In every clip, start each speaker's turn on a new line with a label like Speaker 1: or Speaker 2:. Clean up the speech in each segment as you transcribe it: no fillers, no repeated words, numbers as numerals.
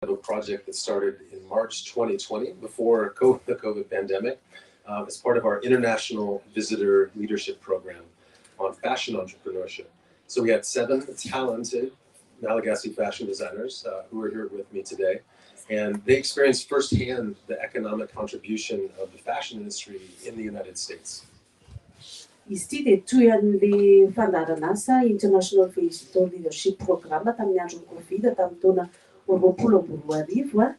Speaker 1: of a project that started in March 2020, before the COVID pandemic, as part of our international visitor leadership program on fashion entrepreneurship. So we had 7 talented Malagasy fashion designers who are here with me today, and they experienced firsthand the economic contribution of the fashion industry in the United States.
Speaker 2: Izy ity dia toy an'ilay fandaharan'asa International Visitor Leadership Programme tamin'ny andron'ny Covid tamin'ny taona 2020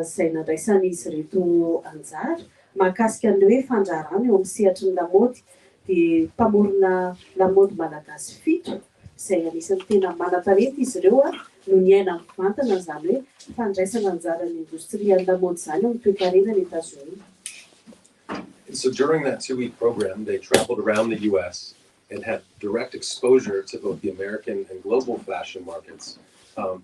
Speaker 2: izay nandraisan'izy ireto anjara mahakasika ny hoe fandrarana eo amin'ny sehatry ny lamaody dia mpamorona lamaody malagasy 7 izay anisan'ny tena manan-talenta izy ireo no niaina mivantana izany hoe fandraisana anjaran'ny indostria ny lamaody izany eo amin'ny toe-karenan'ny États-Unis.
Speaker 1: So during that 2-week program, they traveled around the U.S. and had direct exposure to both the American and global fashion markets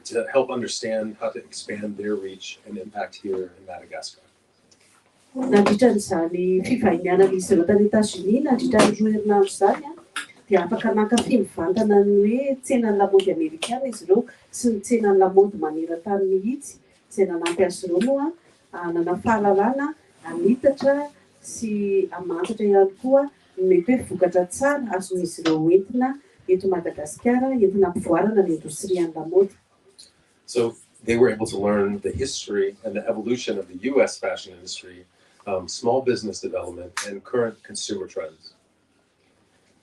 Speaker 1: to help understand how to expand their reach and impact here in Madagascar.
Speaker 2: Nandritran'izany fivahinianan'izy ireo tany États-Unis nandritran'ny 2 herinandro izany dia afaka nankafy mivantana ny hoe tsenan'ny lamaody Amerikana izy ireo sy ny tsenan'ny lamaody maneran-tany mihitsy izay nanampy azy ireo moa hanana fahalalana hanitatra sy hamantatra ihany koa mety hoe vokatra tsara azon'izy ireo entina eto Madagasikara entina ampivoarana ny industrian'ny lamaody.
Speaker 1: So they were able to learn the history and the evolution of the U.S. fashion industry, small business development, and current consumer trends.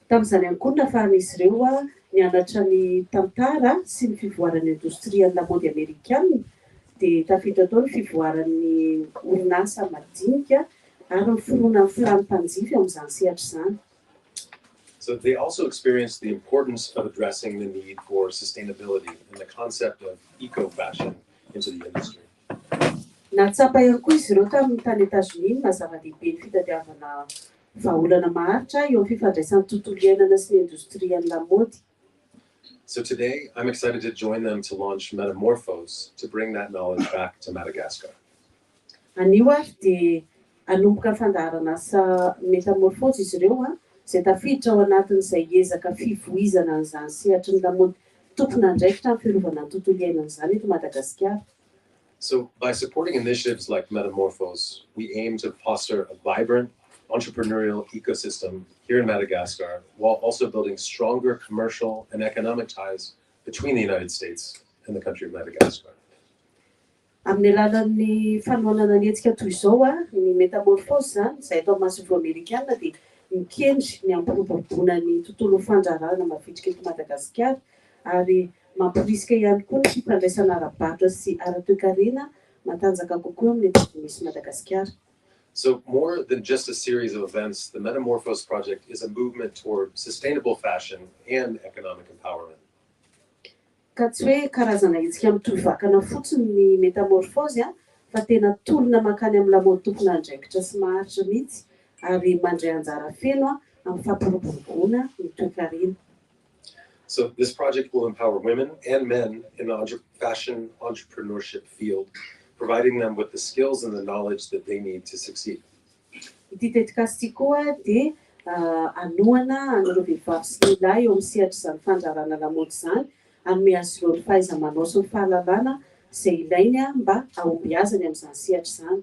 Speaker 2: Tamin'izany ihany koa nahafahan'izy ireo nianatra ny tantara sy ny fivoaran'ny industrian'ny lamaody Amerikana dia tafiditra tao ny fivoaran'ny orinasa madinika ary ny foroana ny filan'ny mpanjifa amin'izany sehatra izany.
Speaker 1: So they also experienced the importance of addressing the need for sustainability and the concept of eco-fashion into the industry.
Speaker 2: Natsapa ihany koa izy ireo tamin'ny tany États-Unis mazava-dehibe ny fitadiavana vahaolana maharitra eo amin'ny fifandraisan'ny tontolo iainana sy ny industrian'ny lamaody.
Speaker 1: So today, I'm excited to join them to launch Metamorphose to bring that knowledge back to Madagascar.
Speaker 2: Anio ary dia anomboka fandaharan'asa Metamorphose izy ireo izay tafiditra ao anatin'izay ezaka fivoizana an'izany sehatry ny lamaody tompona andraikitra amin'ny fiarovana ny tontolo iainana izany eto Madagasikara.
Speaker 1: So by supporting initiatives like Metamorphose, we aim to foster a vibrant entrepreneurial ecosystem here in Madagascar while also building stronger commercial and economic ties between the United States and the country of Madagascar.
Speaker 2: Amin'ny alalan'ny fanohanana ny hetsika toy izao ny Metamorphose izany izay atao Masonjo Amerikana dia mikendry ny ampiroboroboana ny tontolo fandrarana mavitrika eto Madagasikara ary mampirisika ihany koa ny fifandraisana ara-barotra sy ara-toe-karena matanjaka kokoa amin'ny episode misy Madagasikara.
Speaker 1: So more than just a series of events, the Metamorphose project is a movement toward sustainable fashion and economic empowerment.
Speaker 2: Ka tsy hoe karazana hetsika mitovy vakana fotsiny ny Metamorphose fa tena tolona makany amin'ny lamaody tompona andraikitra sy maharitra mihitsy ary mandray anjara feno amin'ny fampiroboroboana ny toe-karena.
Speaker 1: So this project will empower women and men in the fashion entrepreneurship field, providing them with the skills and the knowledge that they need to succeed.
Speaker 2: Ity tetikasa ity koa dia anohana an'ireo vehivavy sy ny lahy eo amin'ny sehatra izany fandrarana lamaody izany hanome azy ireo ny fahaiza-manao sy ny fahalalana izay ilainy mba ahombiazany amin'izany sehatra izany.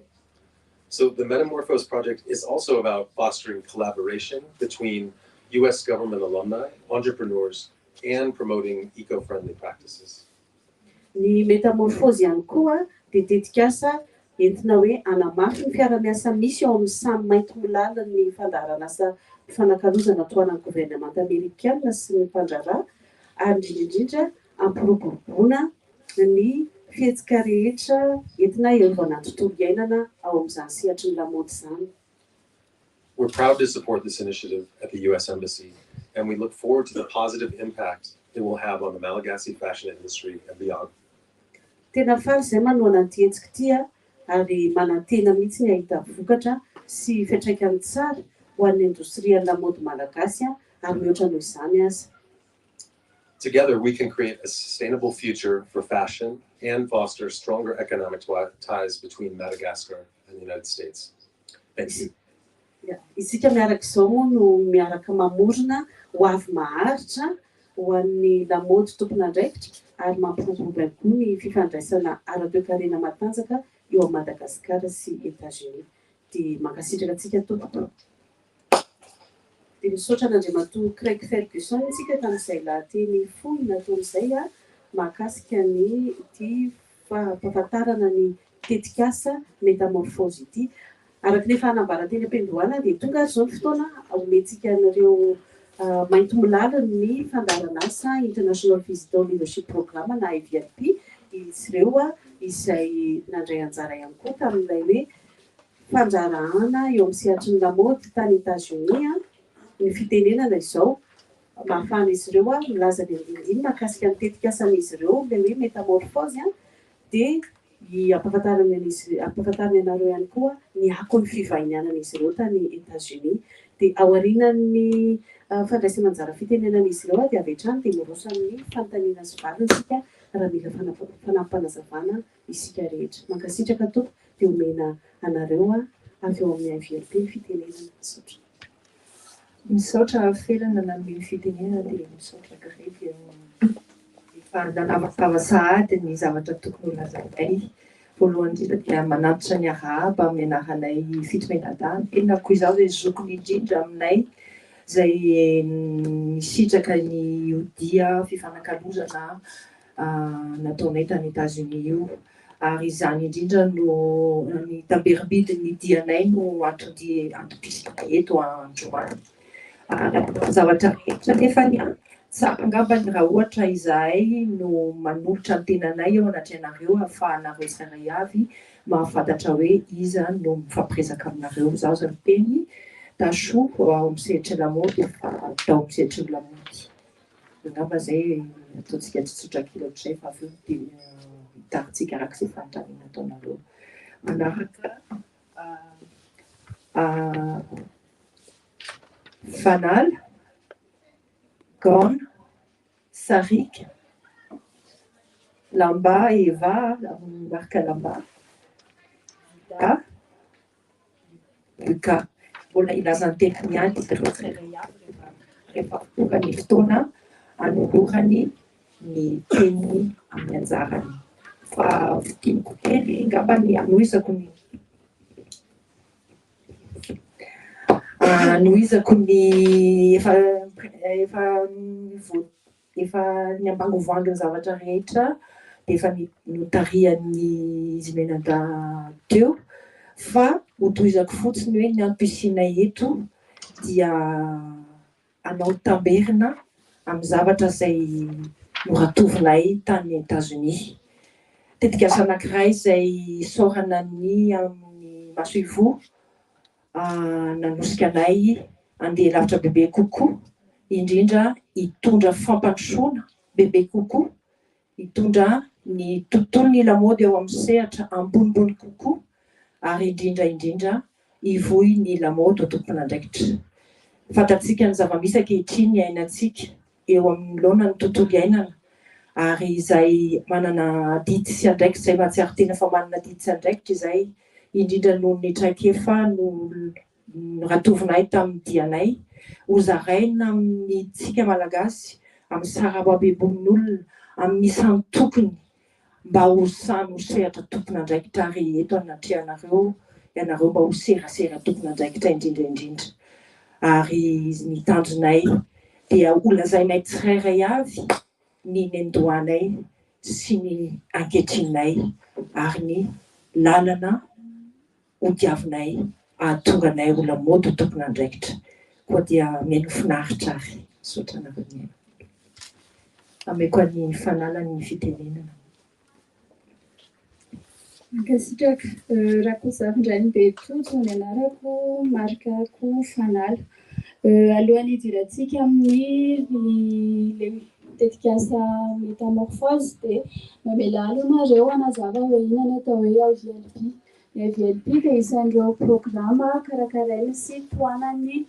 Speaker 1: So the Metamorphose project is also about fostering collaboration between U.S. government alumni, entrepreneurs, and promoting eco-friendly practices.
Speaker 2: Ny Metamorphose ihany koa dia tetikasa entina hoe hanamafy ny fiara-miasa misy ao amin'ny samy mainty molala ny fandaharan'asa mifanakalozana toanan'ny gouvernement Amerikana sy ny mpandraharaha ary indrindra ampiroboroboana ny fihetsika rehetra entina iarovana tontolo iainana ao amin'izany sehatry ny lamaody izany.
Speaker 1: We're proud to support this initiative at the U.S. Embassy, and we look forward to the positive impact it will have on the Malagasy fashion industry and beyond.
Speaker 2: Tena faly izay manohana an'ity hetsika ity ary manantena mihitsy ny ahita vokatra sy fiantraikany tsara ho an'ny industrian'ny lamaody malagasy ary mihoatra noho izany aza.
Speaker 1: Together, we can create a sustainable future for fashion and foster stronger economic ties between Madagascar and the United States. Thank you.
Speaker 2: Isika miaraka izao moa no miaraka mamorona ho avy maharitra ho an'ny lamaody tompon'andraikitra ary mampiroborobo ihany koa ny fifandraisana ara-toe-karena matanjaka eo a Madagasikara sy États-Unis. Dia mankasitraka antsika tompoko. Dia misaotra an'Andriamatoa Craig Ferguson isika tamin'izay lahateny fohy nataon'izay mahakasika ny ity fampahafantarana ny tetikasa métamorphose ity. Araka ny fanambaran-teny am-piandohana dia tonga zao ny fotoana omentsika an'ireo mainty milala ny fandaharan'asa International Visitor Leadership Programme na IVLP. Izy ireo izay nandray anjara ihany koa tamin'ilay hoe fanjarahana eo amin'ny sehatry ny lamaody tany États-Unis ny fitenenana izao. Mahafana izy ireo milaza ny andindiny mahakasika ny tetikasan'izy ireo ilay hoe métamorphose dia ampahafantarana anareo ihany koa ny akon'ny fivahinianan'izy ireo tany États-Unis. Dia aorianan'ny fandraisana anjara fitenenan'izy ireo dia avy hatrany dia miroso amin'ny fanontaniana sy valiny isika raha mila fanampanazavana isika rehetra. Mankasitraka tompoko dia omena anareo avy eo amin'ny IVLP fitenenana.
Speaker 3: Misaotra felana nanome fitenenana dia misaotra grevy efa nanavakava sahady ny zavatra tokony ho lazainay. Voalohany indrindra dia manatitra ny arahaba amin'ny anaranay Fito Menadany. Henako izao izay zokony indrindra aminay izay nisitraka ny odia fifanankalozana nataonay tany États-Unis io. Ary izany indrindra no ny tamberibidiny dianay no antopisika eto Androany. Zavatra rehetra nefa tsara angambany raha ohatra izahay no manolotra ny tenanay eo anatinareo ahafahanareo saray avy mahafantatra hoe iza no mifampiresaka aminareo. Zaho zany teny taso ao amin'ny sehatry lamaody fa atao amin'ny sehatry lamaody. Angamba zay ataontsika tsotsotra kely ohatr'izay fa avy eo dia hitaritsika arak'izay fanontaniana ataonareo. Manaraka Fanal, Gon, Sarik, Lamba, Eva, marque Lamba, Luka. Mbola ilaza ny tekiny ihany rehefa tonga ny fotoana anolorany ny teny amin'ny anjarany. Fa vidiako kely ngamba ny anohizako ny efa ny ambangovanga ny zavatra rehetra dia efa notarian'ny izy menada teo. Fa hotohizako fotsiny hoe ny antom-pisianay eto dia anao tamberina amin'ny zavatra izay noratovinay tany États-Unis. Tetikasa anankiray izay saorana amin'ny Masoivo nanosika anay andeha lavitra bebe kokoa, indrindra hitondra fampandrosoana bebe kokoa, hitondra ny tontolon'ny lamaody eo amin'ny sehatra ambonimbony kokoa, ary indrindra hivohy ny lamaody ho tompon'andraikitra. Fantatsika ny zava-misy ankehitriny ny ainantsika eo amin'ny laona ny tontolo iainana, ary izay manana didy sy andraikitra izay mahatsiaro tena fa manana didy sy andraikitra izay, indrindra noho ny traikefa no ratovinay tamin'ny dianay, ho zaraina amin'ny tsika malagasy, amin'ny sarababebon'olona, amin'ny isany tokony mba ho samy ho sehatra tompon'andraikitra. Ary eto anatrehanareo ianareo mba ho serasera tompon'andraikitra indrindra. Ary ny tanjonay dia ho lazainay tsirairay avy ny nendohanay sy ny anketrinay ary ny lalana hodiavinay ahatonga anay ho lamaody ho tompon'andraikitra. Koa dia mihaino finaritra ary misaotra anareo ny ameko ny fanalany fitenenana.
Speaker 4: Mankasitraka Rakozafindrany Betoto ny anarako, marikako Fanal. Alohan'ny hidirantsika amin'ny tetikasa métamorphose dia mamela alonareo hanazava hoe inona atao hoe IVLP. Ny IVLP dia isan'ireo programa karakaraina sy toanan'ny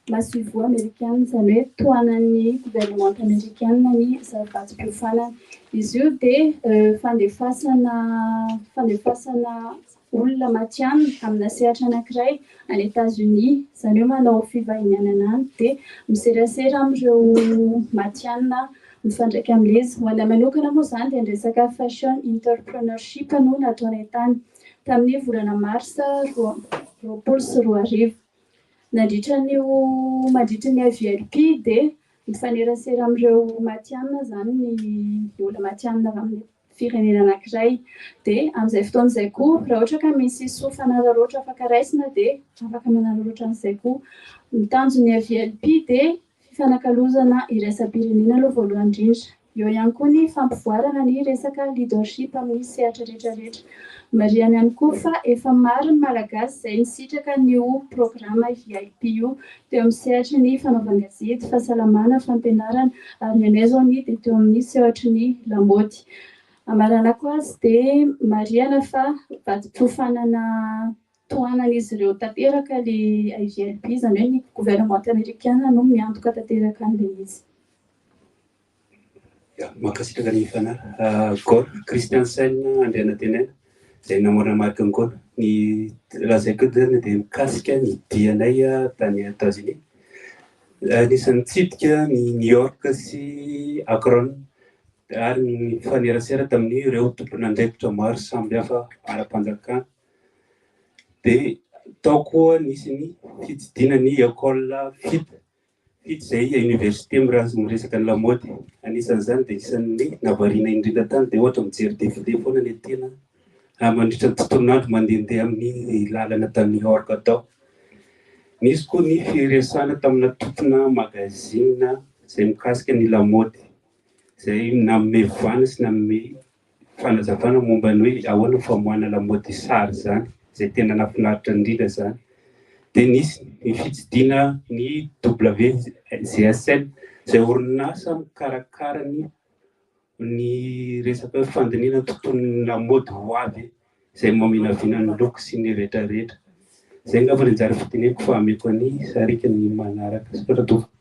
Speaker 4: Masoivo Amerikana, izany hoe toanan'ny gouvernement amérikana ny zava-tsi-piofanana. Izy io dia fandefasana olona matianina amina sehatra anankiray any États-Unis, izany hoe manao fivahinianana any, dia miserasera amin'ireo matianina mifandraika amin'izy. Ho anay manokana moa izany dia ny resaka fashion entrepreneurship no nataonay tany tamin'ny volana marsa 2024. Mandritra ny AVLP dia mifanerasera amin'ireo matianina izany ny olona matianina avy amin'ny firenena anankiray. Dia amin'izay fotoan'izay koa raha ohatra ka misy sofanararaotra afaka raisina dia afaka manararaotra an'izay koa. Ny tanjon'ny AVLP dia fifanakalozana iraisam-pirenena aloha voalohany indrindra. Eo ihany koa ny fampivoarana ny resaka leadership amin'ny sehatra rehetrarehetra. Marihana ihany koa fa efa maro ny malagasy izay nisitraka n'io programa VIP io teo amin'ny sehatry ny fanaovan-gazety, fahasalamana, fampianarana ary ny anay zao ny dia teo amin'ny sehatry ny lamaody. Amarana koa azy dia marihana fa vadim-piofanana tohanan'izy ireo tanteraka ilay IVLP, izany hoe ny gouvernement amérikana no miantoka tanteraka an'ilay izy.
Speaker 5: Makasitraka ny fanara Gôr Christiansen Andriana Tenena izay namorona marika ny Gôr ny lazaiko zany dia mikasika ny dianay tany États-Unis. Anisan'ny nitsidika ny New York sy Akron ary ny fanerasera tamin'ny ireo tompon'andraikitra maro samby hafa ara-panjakana. Dia tao koa nisy ny fitsidina ny école fity izay université miresaka ny lamaody. Anisan'izany dia isan'ny nahavariana indrindra tany dia ohatra mijery défilé foana ny tena mandritra ny tontolon'andro mandehandeha amin'ny lalana tany New York tao. Nisy koa ny firesahana tamina tompona magazina izay mikasika ny lamaody izay nanome voana sy nanome fanazavana momba ny hoe ahoana famoahana lamaody sary izany izay tena nahafinaritra indrindra izany. Dia nisy ny fitsidina ny WGSN izay orinasa mikarakara ny resaka fandinihana tontolon'ny lamaody ho avy izay maminaviana ny loko sy ny rehetrarehetra. Izay angamba ny anjara fiteneniko fa ameko ny sarika ny manaraka sy faratovana.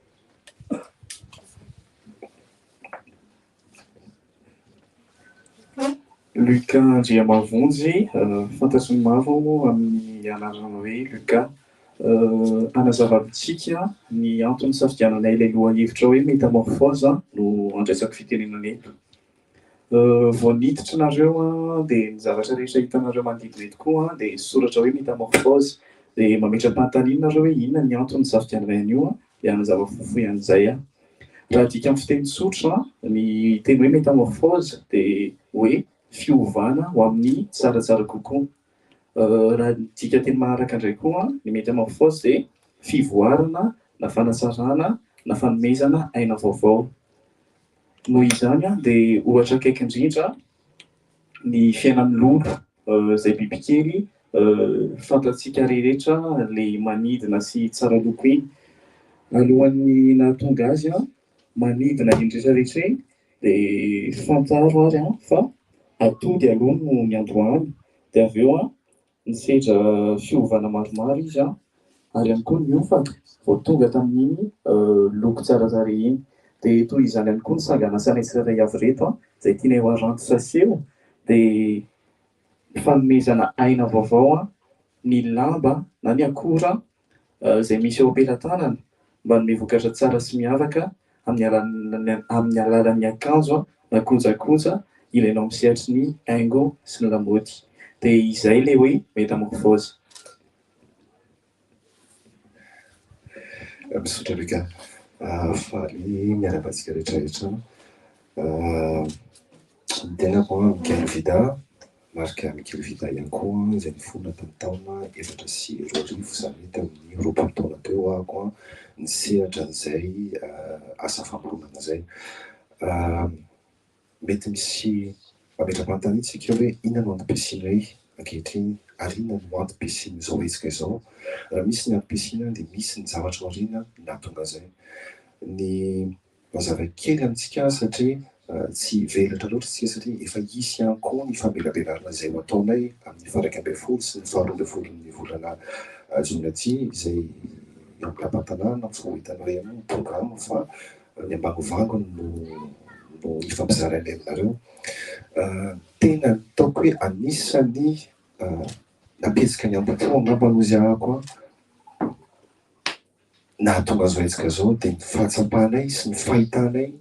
Speaker 6: Lucas Andriamavonjy, fantatry ny maro amin'ny anarana hoe Lucas. Anazava amintsika ny antony safidianana ilay lohahevitra hoe métamorphose no andraisako fitenenana eto. Vao niditra nareo dia ny zavatra rehetra hitanareo manodidina eto koa dia soratra hoe métamorphose dia mametra-panontaniana nareo hoe inona ny antony safidianana an'io dia anazava fohifohy an'izay. Raha dika amin'ny fiteny tsotra ny teny hoe métamorphose dia hoe fiovana ho amin'ny tsaratsara kokoa. Raha dika teny maharaka indray koa ny métamorphose dia fivoarana na fanatsarana na fanomezana aina vaovao. Noho izany dia ohatra akaiky indrindra ny fiainan'ny lolo izay bibikely fantatsika rehetra ilay manidina sy tsara loko iny. Alohan'ny nahatonga azy manidina indretrarehetra iny dia fantaro ary fa atody aloha no ny androany dia avy eo nisedra fiovana maromaro izy ary ihany koa niofaka vao tonga tamin'iny loko tsara tarehy iny. Dia toy izany ihany koa ny sangana sanay tsirairay avy reto izay tianay ho aranty saseho dia fanomezana aina vaovao ny lamba na ny akora izay misy eo ampelantanana mba hanome vokatra tsara sy miavaka amin'ny alalan'ny akanjo na kojakoja ilainao amin'ny sehatry ny haingo sy ny lamaody. Dia izay ilay hoe métamorphose.
Speaker 7: Misaotra Lucas. Faly miara-batsika rehetrarehetra. Ny tenako Mikael Vida, marika Mikael Vida ihany koa izay niforona tamin'ny taona 2004 izany tamin'ny 20 taona teo ahako nisehatra an'izay asa famporonana izay. Mety misy mametra-panontaniana isika hoe inona no antom-piasinay ankehitriny ary inona no antom-piasin'izao hetsika izao. Raha misy ny antom-piasina dia misy ny zavatra aoriana nahatonga izay. Ny mazava kely amintsika satria tsy velatra loatra isika satria efa hisy ihany koa ny famelabelarana izay ho ataonay amin'ny 21 sy ny 22 volana Jolay izay eo amin'ny lapan-tanàna fo hitanao ihany programa fa ny ambangovangony no ifampizarainay aminareo. Tena ataoko hoe anisan'ny napetsika ny ampoko angamba nozy koa nahatonga azo hetsika zao dia ny fahatsapanay sy ny fahitanay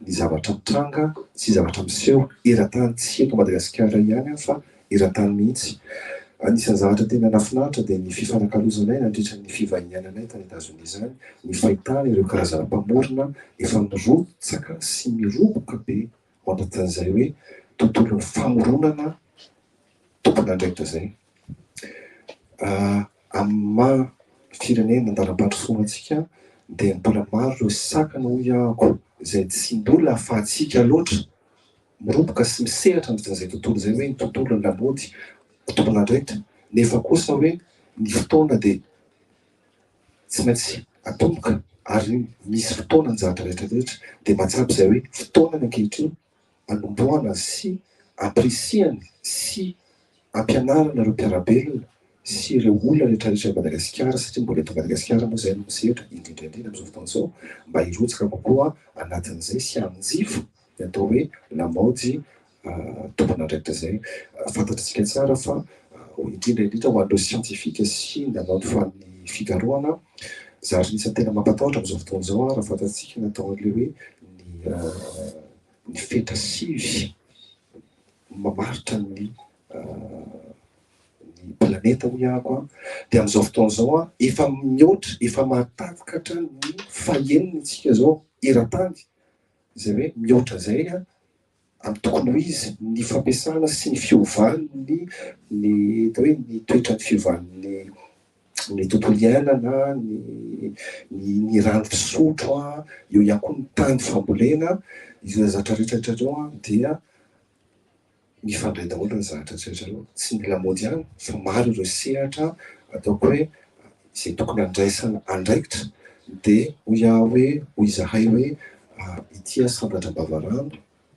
Speaker 7: ny zavatra mitranga sy zavatra miseho eran-tany tsy eto Madagasikara ihany fa eran-tany mihitsy. Anisan'ny zavatra tena nafinaritra dia ny fifanankalozanay nandritra ny fivahiniananay tany Etazonia izany, ny fahitana ireo karazana mpamorona efa mirotsaka sy miroboka be mandratan'izay hoe tontolon'ny famoronana tompon'andraikitra zay. Amin'ny firenena andalam-pandrosoantsika dia mbola maro ireo sakana hoy ahako izay tsy mbola ahafahantsika loatra miroboka sy misehatra an'izay tontolo izay hoe ny tontolon'ny lamaody tompon'andraikitra. Nefa kosa hoe ny fotoana dia tsy maintsy atomboka ary misy fotoana ny zavatra rehetrarehetra dia mahatsapy izay hoe fotoana ankehitriny anombohana sy ampirisiany sy ampianarana ireo mpiarabelona sy ireo olona rehetrarehetra Madagasikara satria mbola eto Madagasikara moa izay no misehatra indrindraindrindra amin'izao fotoana izao mba hirotsaka kokoa anatin'izay sy hanjifo ny atao hoe lamaody tompon'andraikitra izay. Fantatritsika tsara fa indrindraindrindra ho an'ireo siantifika sy ny hamanto fa ny fikarohana zary isan'ny tena mampatahotra amin'izao fotoana izao raha fantatritsika natao an'ilay hoe ny fetra sivy mamaritra ny planeta hoy ahako dia amin'izao fotoana izao efa mihoatra efa mahatakatra ny fahenontsika zao eran-tany izay hoe mihoatra izay amin'ny tokony ho izy ny fampiasana sy ny fiovan'ny ny atao hoe ny toetra ny fiovan'ny ny tontolo iainana ny rano fisotro eo ihany koa ny tany fambolena izay zavatra rehetrarehetra zao dia mifandray daholo ny zavatra rehetrarehetra zao tsy ny lamaody ihany fa maro ireo sehatra ataoko hoe izay tokony handraisana andraikitra dia hoy aho hoe hoy izahay hoe ity sambatra-bavarano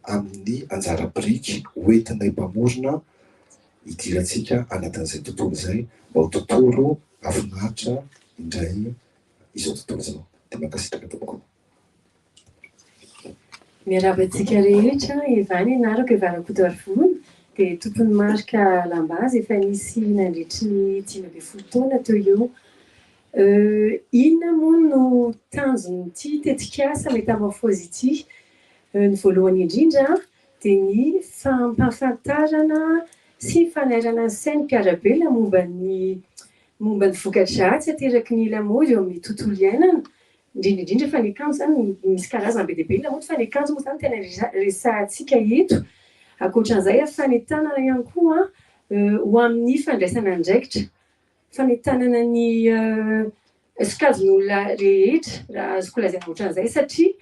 Speaker 7: amin'ny anjara biriky hoentinay mpamorona hidirantsika anatin'izay tontolo izay mba ho tontolo afinaritra indray izao tontolo izao dia mankasitraka tokoa.
Speaker 8: Miarabantsika rehetra Evany anarako Evana Kotoarivony dia tompony marika Lambazy efa nisy nandritry ny 10 taona teo eo. Inona moa no tanjon'ity tetikasa metamorfozy ity? Ny voalohany indrindra dia ny fampahafantarana sy fanairana ny sain'ny mpiara-belona momba ny voka-dratsy ateraky ny lamaody eo amin'ny tontolo iainana. Indrindra fa ny akanjo zany misy karazana be dia be ny lamaody fa ny akanjo moa zany tena resahantsika eto. Ankoatran'izay fanentanana ihany koa ho amin'ny fandraisana andraikitra, fanentanana ny sokajin'olona rehetra raha azoko lazaina ohatran'izay satria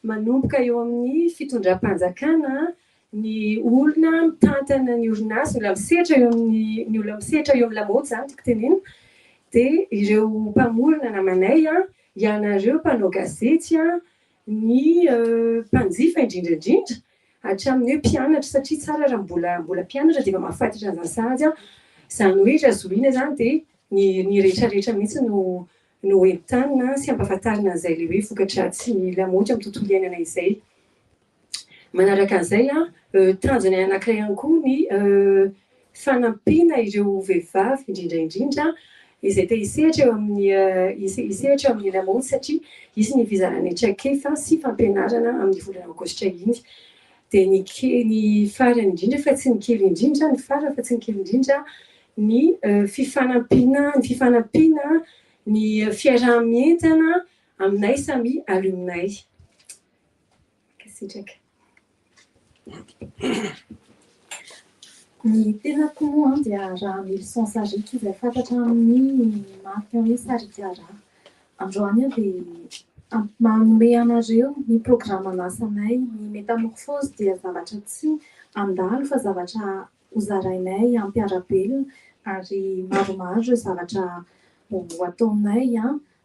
Speaker 8: manomboka eo amin'ny fitondram-panjakana ny olona mitantana ny orinasa, olona misehatra eo amin'ny ny olona misehatra eo amin'ny lamaody zany tiako tenena dia ireo mpamorona namanay ianareo mpanao gazety ny mpanjifa indrindraindrindra hatramin'ny hoe mpianatra satria tsara raha mbola mpianatra dia efa mahafantatra an'izany sahazy izany hoe raha zohina zany dia ny rehetrarehetra mihitsy no entanina sy ampahafantarina an'izay le hoe voka-dratsy ny lamaody amin'ny tontolo iainana izay. Manaraka an'izay tanjony anankiray ihany koa ny fanampiana ireo vehivavy indrindraindrindra izay te hisehatra eo amin'ny lamaody satria isy ny fizarana hetran-kefa sy fampianarana amin'ny volana aogositra iny. Dia ny farany indrindra fa tsy ny kely indrindra, ny farany fa tsy ny kely indrindra ny fifanampiana ny fiarahamientana aminay samy alumnay. Kasitraka.
Speaker 9: Ny tenako moa dia raha mily sans sarika izay fantatra amin'ny marika hoe sarika raha. Androany dia manome anareo ny programa nasanay, ny metamorphose dia zavatra tsy andalo fa zavatra hozarainay ampiarabelona ary maromaro ireo zavatra ho ataonay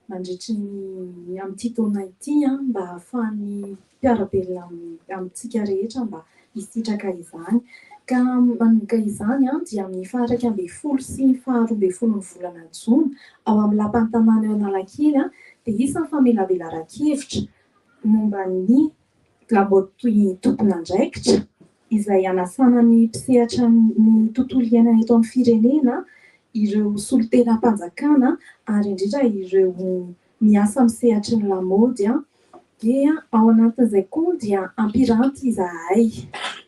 Speaker 9: mandritra ny amin'ity taona ity mba ahafahan'ny mpiarabelona amintsika rehetra mba hisitraka izany. Ka manomboka izany dia amin'ny faha 11 sy 12 ny volana Jona ao amin'ny lapan'ny tanàna eo Analakely dia isan'ny famelavelaran-kevitra momba ny lamaody tompon'andraikitra izay anasana ny mpisehatra ny tontolo iainana eto amin'ny firenena ireo solotena-mpanjakana ary indrindra ireo miasa amin'ny sehatry ny lamaody a, dia ao anatin'izay koa dia ampiranty izahay.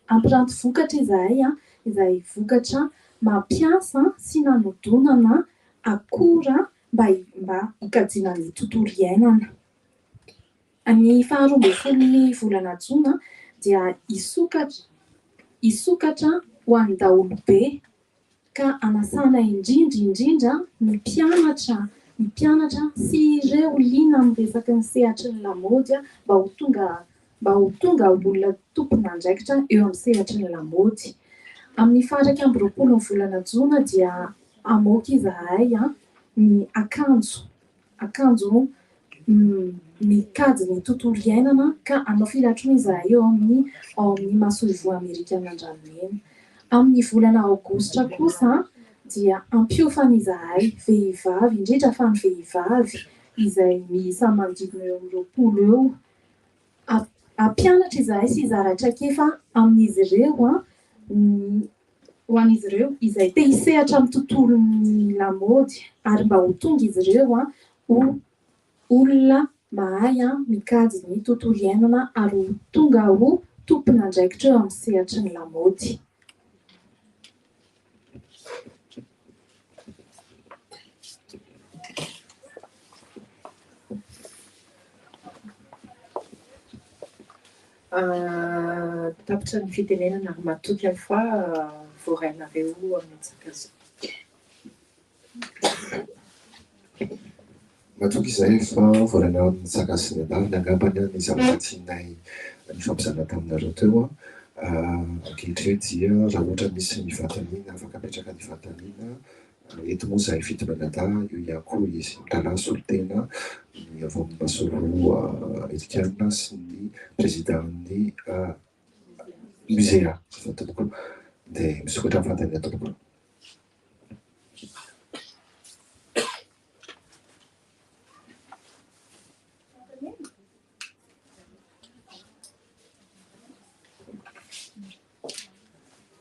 Speaker 9: Ampiranty vokatra izahay a, izay vokatra mampiasa sy nanodonana akora mba hikajiana ny tontolo iainana. Ny 12 volana Jona dia isokatra ho an'ny daholobe ka anasana indrindra ny mpianatra sy ireo liana amin'ny resaky ny sehatry ny lamaody mba ho tonga olona tompona andraikitra eo amin'ny sehatry ny lamaody. Amin'ny faraka amby 20 volana Jona dia amoaka izahay ny akanjo mikajy ny tontolo iainana ka anao filatroana izahay ao amin'ny masoivo Amerikana Andramena. Amin'ny volana Aogositra kosa dia ampiofana izahay vehivavy, indrindra fa ny vehivavy izay miisa manodidina eo amin'ny 20 eo. Ampianatra izahay sy zaratrakefa amin'izy ireo ho an'izy ireo izay te hisehatra amin'ny tontolon'ny lamaody ary mba ho tonga izy ireo ho olona mahay mikajy ny tontolo iainana ary ho tonga ho tompona andraikitra eo amin'ny sehatry ny lamaody.
Speaker 3: Tapitra ny fitenenana ary matoky amin'ny fa voarainareo amin'ny tsakazao.
Speaker 7: Matoky izay fa voaraina amin'ny tsakasy ny andavina angambany ny zavatra tianay nifampizana taminareo teo ankehitriny dia raha ohatra misy ny vatanina afaka apetraka ny vatanina eto moa izahay fitolanada eo ihany koa izy mitana solotena ny avy amin'ny masolo etikana sy ny présiden'ny musea fa tompoko dia misokatra amin'ny vatany tompoko.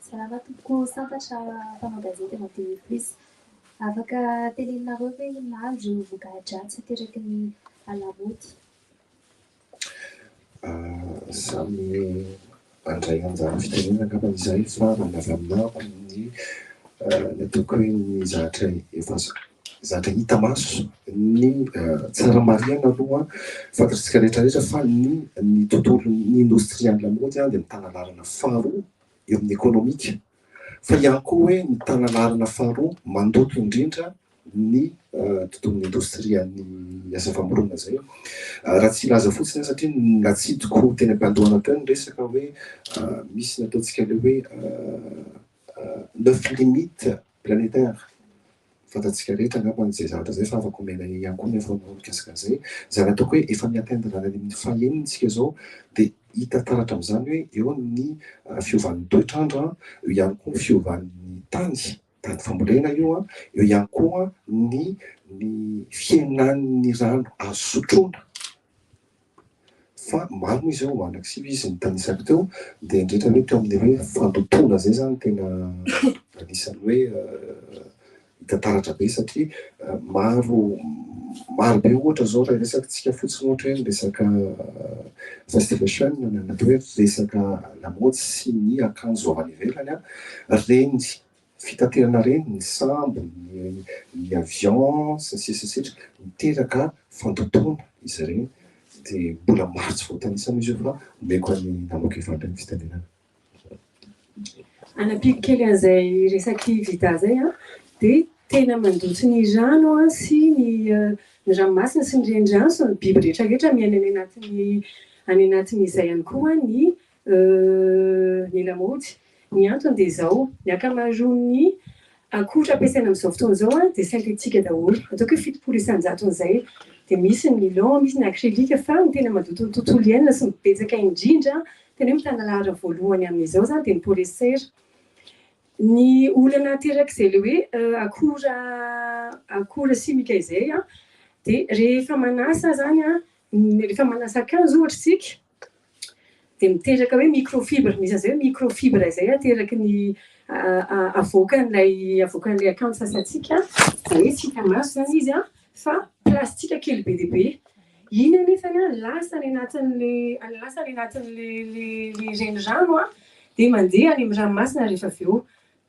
Speaker 10: Salama tompoko santatra mpanao gazety Matteo Plus. Afaka teneninareo hoe inona andro voka-dratsy teraky ny lamaody?
Speaker 7: Samy andray anjara fitenenana angambany izay fa manavy aminako ny ataoko hoe ny zatra hita maso ny tsara marihana aloha fantatritsika rehetrarehetra fa ny tontolo ny indostria ny lamaody dia mitana lalana faharoa eo amin'ny ekonomika fa ihany koa hoe mitana lalana faharoa mandoto indrindra ny tontolon'ny indostria ny asa famorona zay. Raha tsy ilaza fotsiny satria natsidiko teny am-pandohana teo ny resaka hoe misy ny ataontsika ilay hoe 9 limites planétaires fantatsika rehetra angambany izay zavatra zay fa afaka omena ihany koa ny efa mikasika an'izay. Izany ataoko hoe efa miatendana any amin'ny fahaenina zao dia hita taratra amin'izany hoe eo ny fiovan'ny toetr'andro, eo ihany koa ny fiovan'ny tany fambolena io eo ihany koa ny fiainan'ny rano azo sotroina. Fa maro izy ao manakisivy izy nitanisako teo dia indrindra hoe teo amin'ny hoe fandotona zay zany tena anisany hoe hita taratra be satria maro be ohatra zao raha resakantsika fotsiny ohatra hoe resaka fast fashion natao hoe resaka lamaody sy ny akanjo avy any ivelany reny fitaterana reny ny sambo ny avion sasitra miteraka fandotona izy reny dia mbola maro tsy voatanisana izy io fa omeko any namoaka evandra ny fitenenana.
Speaker 8: Anapiako kely an'izay resaky vita zay dia tena mandoto ny rano sy ny ranomasina sy ny renirano sy ny biby rehetrarehetra miaina any anatin'izay ihany koa ny lamaody. Ny antony dia izao, ny ankamaroan'ny akora ampiasaina amin'izao fotoana izao dia sentetika daholo. Ataoko hoe 70 isan-jaton'izay dia misy ny nylon, misy ny acrylique fa ny tena mandoto ny tontolo iainana sy mibetsaka indrindra tena hoe mitana lahatra voalohany amin'izao zany dia ny polyester. Ny olana terak'izay ilay hoe akora simika izay dia rehefa manasa zany rehefa manasa akanjo ohatra isika dia miteraka hoe microfibre, misy an'izay hoe microfibre izay ateraky ny avoakan'ilay akanjo sasantsika da hoe tsika maso zany izy a fa plastika kely be dia be iny anefany a lasa any anatin'le renirano a dia mandeha any amin'ny ranomasina rehefa avy eo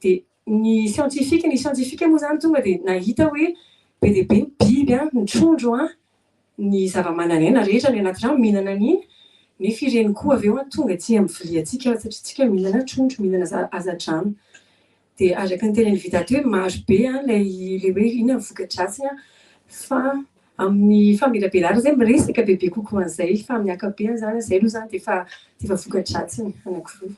Speaker 8: dia ny siantifika moa zany tonga dia nahita hoe be dia be ny biby a mitrondro a ny zava-manan'aina rehetra ny anaty rano mihinana an'iny nefa ireny koa avy eo a tonga tsy amin'ny vilia antsika satria tsika mihinana trondro mihinana hazan-drano dia araka ny tenen'ny Vitato hoe maro be ilay hoe inona ny voka-dratsiny a fa amin'ny famelabelary zay miresaka bebe kokoa an'izay fa amin'ny ankapobeny zany izay aloha zany dia efa voka-dratsiny anankiroa.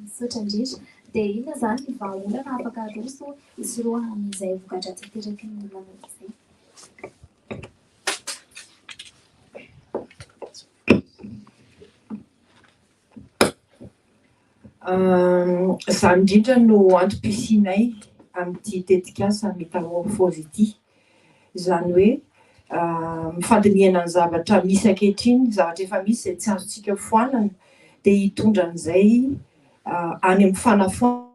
Speaker 10: Misaotra indrindra dia inona zany ny vahaolana afaka aroso hisorohana amin'izay voka-dratsy teraky ny lamaody izay?
Speaker 3: Izany indrindra no antom-pisianay amin'ity tetikasa métamorphose ity izany hoe mifandiniana ny zavatra misy ankehitriny zavatra efa misy izay tsy azontsika foanana dia hitondra an'izay any amin'ny fanafoana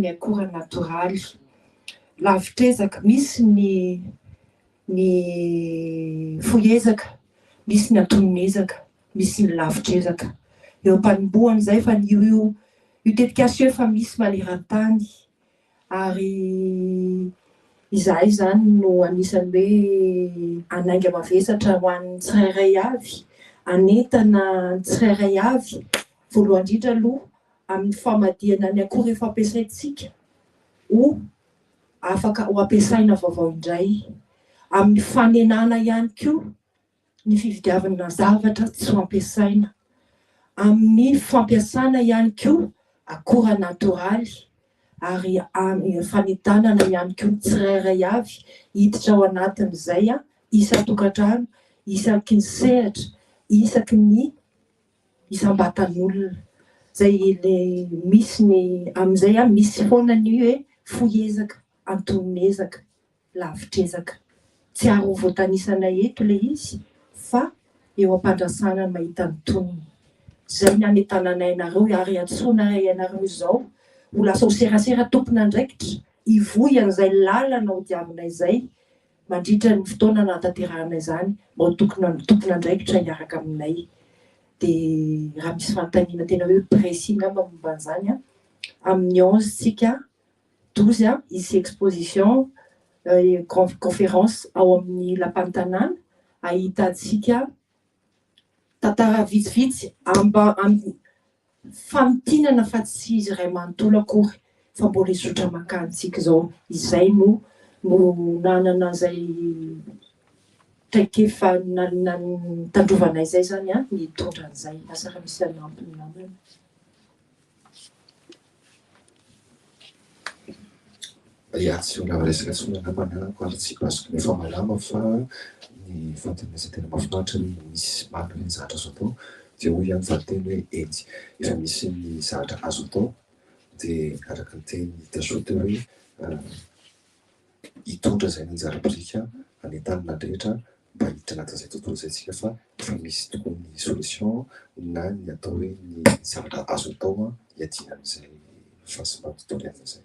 Speaker 3: ny akora natoraly lavitrezaka misy ny foezaka misy ny antononezaka misy ny lavitrezaka eo am-panombohany izay fa io tetikasa io efa misy maneran-tany ary izahay zany no anisany hoe anainga mavesatra ho an'ny tsirairay avy anentana ny tsirairay avy voalohany indrindra aloha amin'ny famadihana ny akora efa ampiasaintsika ho afaka ho ampiasaina vaovao indray amin'ny fanenana ihany koa ny fividiavana zavatra tsy ho ampiasaina amin'ny fampiasana ihany koa akora natoraly ary amin'ny fanentanana ihany koa tsirairay avy hiditra ao anatin'izay a isan-tokantrano isaky ny sehatra isaky ny isam-batan'olona zay misy ny amin'izay a misy foana ny hoe foezaka antononezaka lavitrezaka tsy ary ho voatanisana eto ilay izy fa eo am-pandrasana ny mahita ny tonony zay ny anentananay anareo ary antsoinay anareo izao ho lasa ho serasera tompon'andraikitra hivoy an'izay lalana ho diavinay izay mandritra ny fotoana natanterahana izany mba ho tompon'andraikitra hiaraka aminay dia raha misy fanontaniana tena hoe précis ngamba momba an'izany a amin'ny 11 tsika 12 a isy exposition conférence ao amin'ny lapan'ny tanàna ahitantsika tantara vitsivitsy famintinana fa tsy izy iray manontolo akory fa mbola hizotra mankanytsika izao izay no nanana izay traikefa tandrovanay izay zany a ny hitondra an'izay asa raha misy anampiny namana.
Speaker 7: Ia, tsy olava resaka tsy namana ko ary tsy pasoko efa malama fa ny fantanisa tena mahafinaritra hoe misy marina ny zavatra azo atao dia hoy ihany fa teny hoe etsy efa misy ny zavatra azo atao dia araka ny teny tazoty hoe hitondra izay ny anjara-birika anentanana rehetra mba hiditra anatin'izay tontolo izay tsika fa efa misy tokoa ny solution na ny atao hoe ny zavatra azo atao a hiadina amin'izay fahasimba-tontolo ihany izay.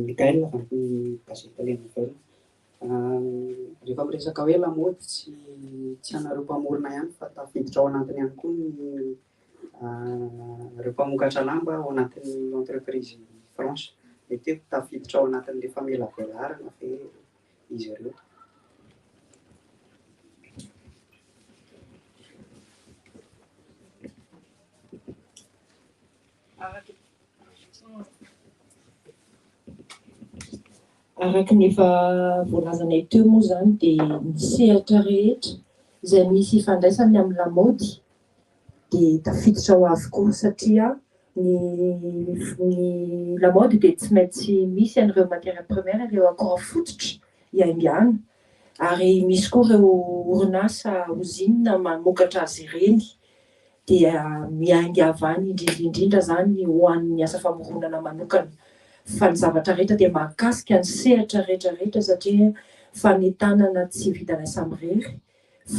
Speaker 11: Mikael avy amin'ny gazety Alina Nouvelle. Rehefa miresaka hoe lamaody tsy anareo mpamorona ihany fa tafiditra ao anatiny ihany koa ny ireo mpamokatra lamba ao anatin'ny entreprise France mety hoe tafiditra ao anatin'ilay famelabelarana ve izy ireo?
Speaker 3: Araka ny efa voalazanay teo moa zany dia ny sehatra rehetra izay misy ifandraisany amin'ny lamaody dia tafiditra ao avokoa satria ny lamaody dia tsy maintsy misy an'ireo matières premières ireo akora fototra hiaingana ary misy koa ireo orinasa ozinina mamokatra azy ireny dia miainga avy any indrindra zany ho an'ny asa famoronana manokana fa ny zavatra rehetra dia mahakasika ny sehatra rehetrarehetra satria fanentanana tsy vitanay samy rery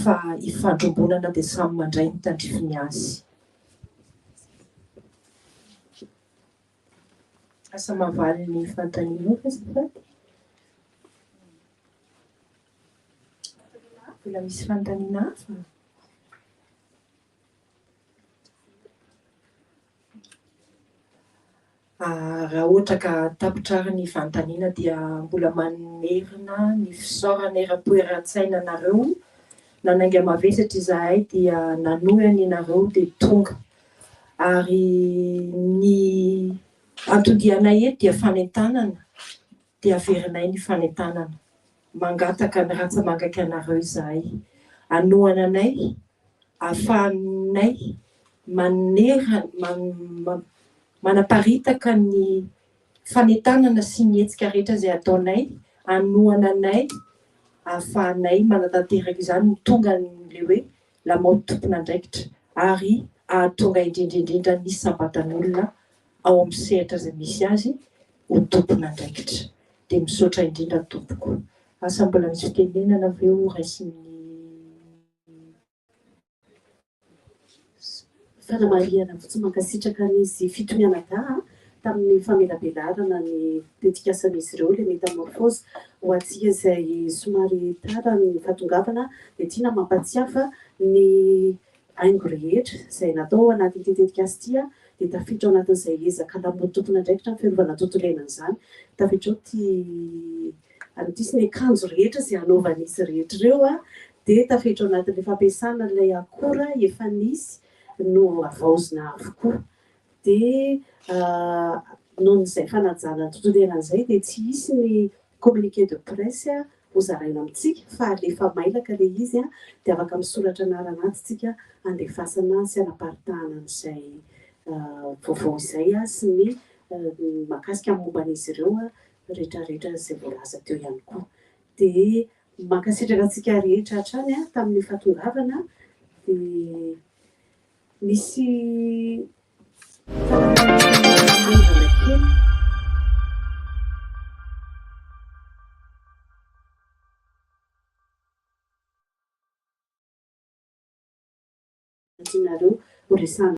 Speaker 3: fa ifandrombonana dia samy mandray ny tandrifiny azy. Asa mavaly ny fanontanianao fa azafady? Mbola misy fanontaniana hafa? Raha ohatra ka tapitrary ny fanontaniana dia mbola manerina ny fisaorana era-poeran-tsaina anareo nanainga mavesatra izahay dia nanohany ianareo dia tonga ary ny antodianay eto dia fanentanana dia averinay ny fanentanana mangataka ny ratsa-mangaka anareo izahay anohana anay ahafahanay manaparitaka ny fanentanana sy ny hetsika rehetra izay ataonay anohana anay ahafahanay manatanteraka izany ho tonga n'le hoe lamaody tompon'andraikitra ary ahatonga indrindrindrindra ny sambatan'olona ao amin'ny sehatra izay misy azy ho tompon'andraikitra dia misaotra indrindra tompoko. Asa mbola misy fitenenana avy eo raisin'ny
Speaker 2: fanamariana fotsy mankasitraka n'izy fitoniana tamin'ny famelabelarana ny dedikasan'izy ireo ilay métamorphose ho antsika izay somary tara ny fatongavana dia tiana mampatsiafa ny haingo rehetra izay natao anatin'ity dedikasy ity dia tafiditra ao anatin'izay ezaka lamaody tompon'andraikitra ny fiarovana tontolo iainana izany. Tafiditra ao an'ity ny akanjo rehetra izay anaovan'izy rehetra ireo dia tafiditra ao anatin'ilay fampiasana ilay akora efa nisy no avaozina avokoa dia noho n'izay fanajana ny tontolo iainan'izay dia tsy hisy ny communiqué de presse hozaraina amintsika fa alefa mailaka ilay izy dia afaka misoratra anarana azy tsika andefasana sy anaparitahana an'izay vaovao izay sy ny mahakasika ny momban'izy ireo rehetrarehetra izay voalaza teo ihany koa dia mankasitraka antsika rehetra hatrany tamin'ny fatongavana dia misy tianareo ho resahana